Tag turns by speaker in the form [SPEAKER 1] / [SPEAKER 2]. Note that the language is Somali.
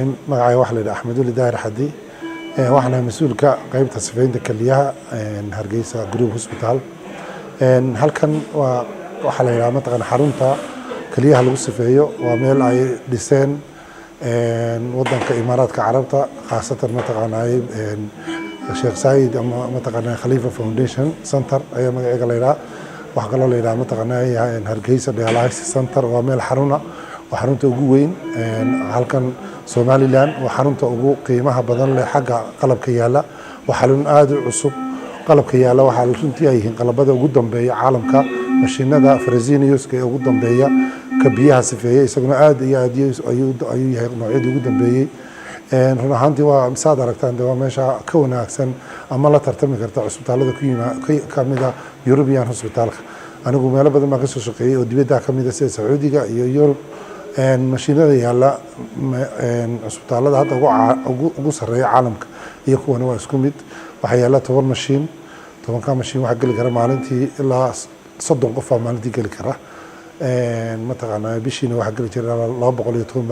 [SPEAKER 1] الرحيم magacay waxa la yiraahdaa Axmed Wali Daahir Xadi waxana mas'uulka qaybta sifeynta kaliyaha Hargeysa Group Hospital halkan waxa la yiraahdaa mataqan xarunta kaliyaha lagu sifeeyo waa meel ay dhiseen wadanka Imaaraadka Carabta khaasatan mataqan ay Sheikh Said ama mataqan Khalifa Foundation Center ayaa magaceega la yiraahdaa waxa kale la yiraahdaa mataqan ay Hargeysa Dialysis Center waa meel xaruna وحرنت أجوين هالكن سوماليلاند وحرنت أجو قيمها بدن لحاجة قلب كيالا وحلون آدر عصب قلب كيالا وحلون تياهين قلب هذا جدا بيا عالم كا مشينا ده فرزينيوس كي جدا بيا كبيها سفيه يسقون أيو نوعيد جدا بيا هنا عندي ومساعدة ركتان ده وماشى كون أحسن أما لا ترتمي كرتا عصب هذا قيمة كميدا يوروبيان هوسبيتال أنا قوم يلا بدل ما قصة شقية ودبي ده كميدا سعودية يورو ماشينada yaala isbitaalada hadda ugu sareeya caalamka iyo kuwana waa isku mid waxa yaala 10 mashiin 10 ka mashiin waxa gali kara maalintii ilaa 30 qof maalintii gali kara mataqaana bishiina waxa gali jira 210